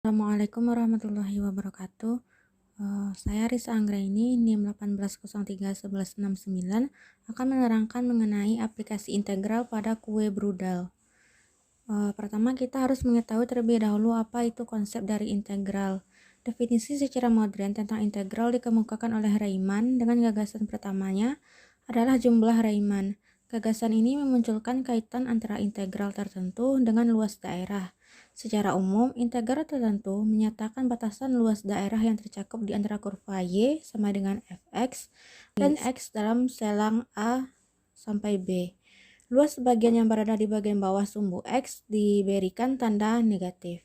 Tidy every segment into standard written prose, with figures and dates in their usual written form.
Assalamualaikum warahmatullahi wabarakatuh. Saya Risa Anggraini, NIM 18031169, akan menerangkan mengenai aplikasi integral pada kue brudal. Pertama, kita harus mengetahui terlebih dahulu apa itu konsep dari integral. Definisi secara modern tentang integral dikemukakan oleh Riemann dengan gagasan pertamanya adalah jumlah Riemann. Gagasan ini memunculkan kaitan antara integral tertentu dengan luas daerah. Secara umum, integral tertentu menyatakan batasan luas daerah yang tercakup di antara kurva Y sama dengan fx dan x dalam selang A sampai B. Luas bagian yang berada di bagian bawah sumbu X diberikan tanda negatif.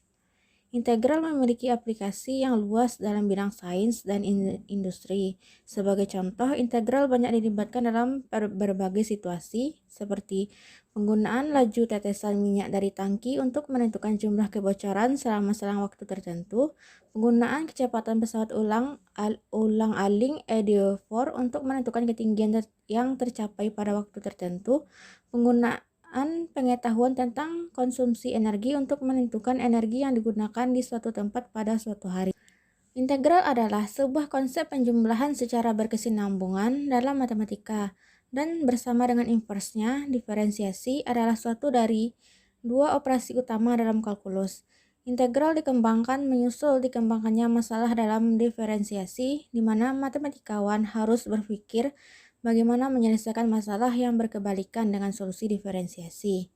Integral memiliki aplikasi yang luas dalam bidang sains dan industri. Sebagai contoh, integral banyak dilibatkan dalam berbagai situasi, seperti penggunaan laju tetesan minyak dari tangki untuk menentukan jumlah kebocoran selama selang waktu tertentu, penggunaan kecepatan pesawat ulang-aling EDO4 untuk menentukan ketinggian yang tercapai pada waktu tertentu, penggunaan pengetahuan tentang konsumsi energi untuk menentukan energi yang digunakan di suatu tempat pada suatu hari. Integral adalah sebuah konsep penjumlahan secara berkesinambungan dalam matematika, dan bersama dengan inversnya, diferensiasi adalah suatu dari dua operasi utama dalam kalkulus. Integral dikembangkan menyusul dikembangkannya masalah dalam diferensiasi, di mana matematikawan harus berpikir bagaimana menyelesaikan masalah yang berkebalikan dengan solusi diferensiasi.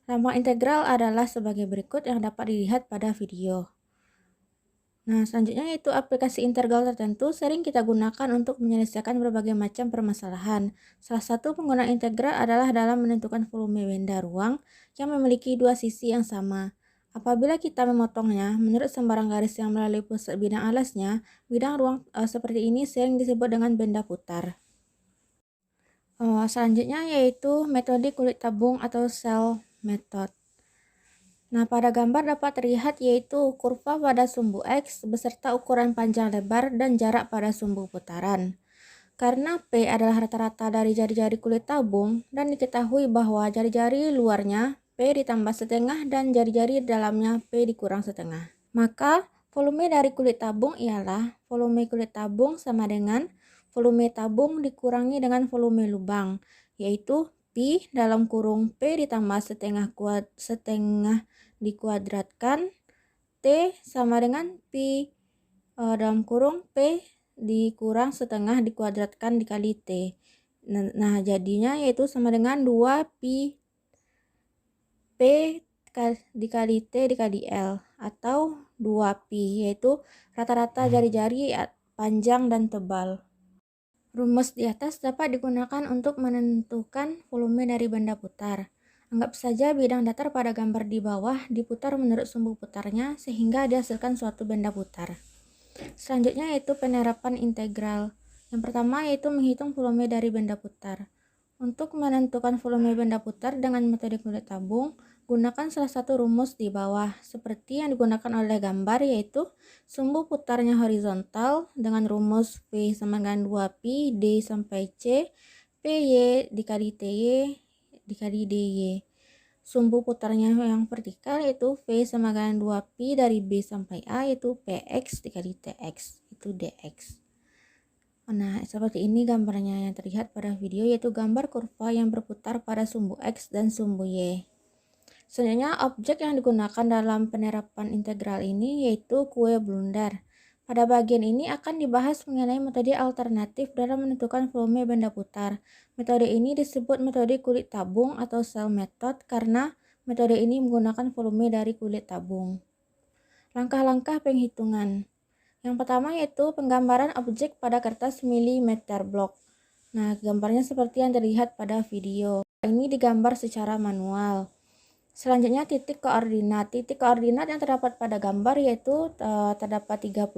Lambang integral adalah sebagai berikut yang dapat dilihat pada video. Nah, selanjutnya yaitu aplikasi integral tertentu sering kita gunakan untuk menyelesaikan berbagai macam permasalahan. Salah satu penggunaan integral adalah dalam menentukan volume benda ruang yang memiliki dua sisi yang sama. Apabila kita memotongnya menurut sembarang garis yang melalui pusat bidang alasnya, bidang ruang seperti ini sering disebut dengan benda putar. Selanjutnya yaitu metode kulit tabung atau cell method. Nah, pada gambar dapat terlihat yaitu kurva pada sumbu X beserta ukuran panjang lebar dan jarak pada sumbu putaran. Karena P adalah rata-rata dari jari-jari kulit tabung dan diketahui bahwa jari-jari luarnya P ditambah setengah dan jari-jari dalamnya P dikurang setengah, maka volume dari kulit tabung ialah volume kulit tabung sama dengan volume tabung dikurangi dengan volume lubang, yaitu pi dalam kurung P ditambah setengah dikuadratkan T sama dengan pi dalam kurung P dikurang setengah dikuadratkan dikali T. Nah, jadinya yaitu sama dengan 2 pi P dikali T dikali L, atau 2 pi, yaitu rata-rata jari-jari panjang dan tebal. Rumus di atas dapat digunakan untuk menentukan volume dari benda putar. Anggap saja bidang datar pada gambar di bawah diputar menurut sumbu putarnya sehingga dihasilkan suatu benda putar. Selanjutnya yaitu penerapan integral. Yang pertama yaitu menghitung volume dari benda putar. Untuk menentukan volume benda putar dengan metode kulit tabung, gunakan salah satu rumus di bawah seperti yang digunakan oleh gambar, yaitu sumbu putarnya horizontal dengan rumus V sama dengan 2pi D sampai C PY dikali TY dikali DY. Sumbu putarnya yang vertikal yaitu V sama dengan 2pi dari B sampai A, yaitu PX dikali TX, itu DX. Nah, seperti ini gambarnya yang terlihat pada video, yaitu gambar kurva yang berputar pada sumbu X dan sumbu Y. Selanjutnya, objek yang digunakan dalam penerapan integral ini yaitu kue blunder. Pada bagian ini akan dibahas mengenai metode alternatif dalam menentukan volume benda putar. Metode ini disebut metode kulit tabung atau cell method karena metode ini menggunakan volume dari kulit tabung. Langkah-langkah penghitungan. Yang pertama yaitu penggambaran objek pada kertas milimeter block. Nah, gambarnya seperti yang terlihat pada video. Ini digambar secara manual. Selanjutnya titik koordinat. Titik koordinat yang terdapat pada gambar yaitu terdapat 31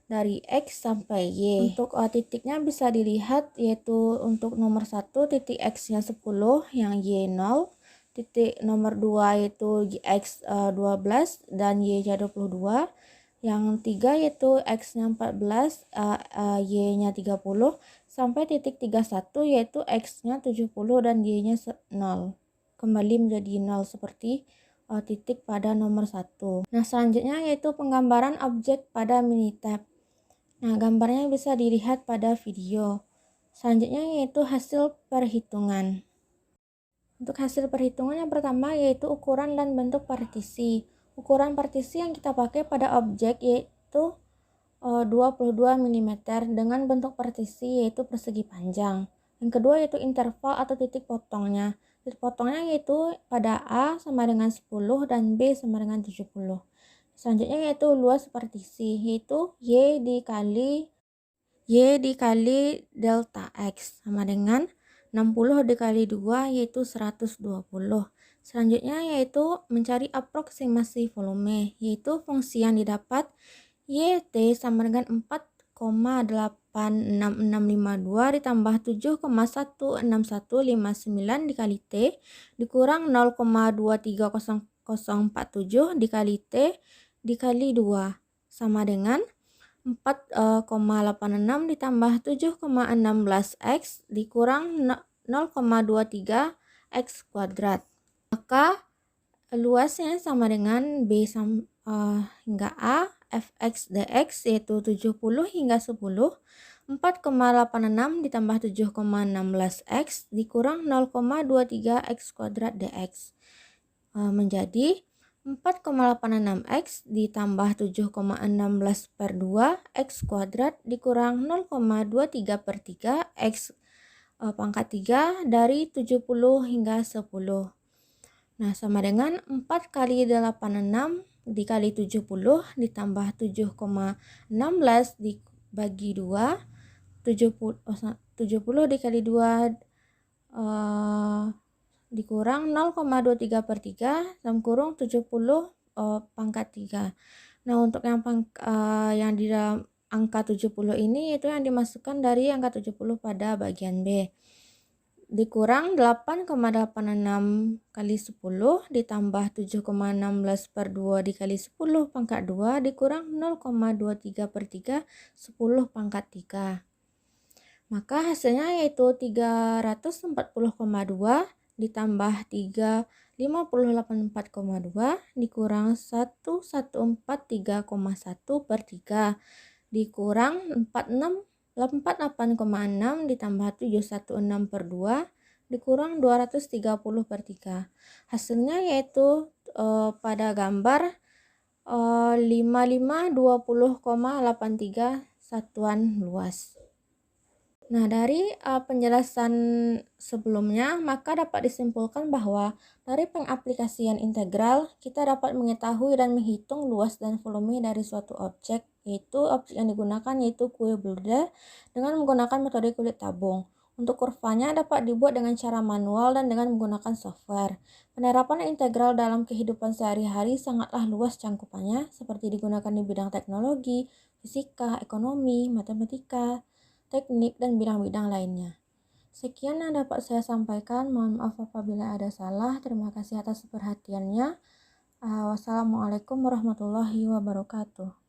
dari X sampai Y. Untuk titiknya bisa dilihat yaitu untuk nomor 1 titik X-nya 10 yang Y 0. Titik nomor 2 yaitu X 12 dan Y-nya 22. Yang 3 yaitu X-nya 14, Y-nya 30. Sampai titik 31 yaitu X-nya 70 dan Y-nya 0. Kembali menjadi 0 seperti titik pada nomor 1. Nah, selanjutnya yaitu penggambaran objek pada Minitab. Nah, gambarnya bisa dilihat pada video. Selanjutnya yaitu hasil perhitungan. Untuk hasil perhitungan yang pertama yaitu ukuran dan bentuk partisi. Ukuran partisi yang kita pakai pada objek yaitu 22 mm dengan bentuk partisi yaitu persegi panjang. Yang kedua yaitu interval atau titik potongnya. Titik potongnya yaitu pada A sama dengan 10 dan B sama dengan 70. Selanjutnya yaitu luas partisi yaitu Y dikali delta X sama dengan 60 dikali 2 yaitu 120. Selanjutnya yaitu mencari aproksimasi volume yaitu fungsi yang didapat YT sama dengan 4,86652 ditambah 7,16159 dikali T dikurang 0,23047 dikali T dikali 2 sama dengan 4,86 ditambah 7,16 X dikurang 0,23 X kuadrat. Maka luasnya sama dengan B hingga A Fx dx yaitu 70 hingga 10. 4,86 ditambah 7,16 X dikurang 0,23 X kuadrat dx menjadi 4,86 X ditambah 7,16 per 2 X kuadrat dikurang 0,23 per 3 X pangkat 3 dari 70 hingga 10. Nah, sama dengan 4 kali 86 dikali 70 ditambah 7,16 dibagi 2. 70 dikali 2 dikurang 0,23 per 3 dalam kurung 70 pangkat 3. Nah, untuk yang di dalam angka 70 ini itu yang dimasukkan dari angka 70 pada bagian B. Dikurang 8,86 kali 10 ditambah 7,16 per 2 dikali 10 pangkat 2 dikurang 0,23 per 3 10 pangkat 3. Maka hasilnya yaitu 340,2 ditambah 358,4,2 dikurang 1143,1 per 3 dikurang 48,6 ditambah 716 per 2 dikurang 230 per 3. Hasilnya yaitu pada gambar 5520,83 satuan luas. Nah, dari penjelasan sebelumnya, maka dapat disimpulkan bahwa dari pengaplikasian integral, kita dapat mengetahui dan menghitung luas dan volume dari suatu objek, yaitu objek yang digunakan yaitu kue Boulder dengan menggunakan metode kulit tabung. Untuk kurvanya dapat dibuat dengan cara manual dan dengan menggunakan software. Penerapan integral dalam kehidupan sehari-hari sangatlah luas cangkupannya, seperti digunakan di bidang teknologi, fisika, ekonomi, matematika, teknik, dan bidang-bidang lainnya. Sekian yang dapat saya sampaikan. Mohon maaf apabila ada salah. Terima kasih atas perhatiannya. Wassalamualaikum warahmatullahi wabarakatuh.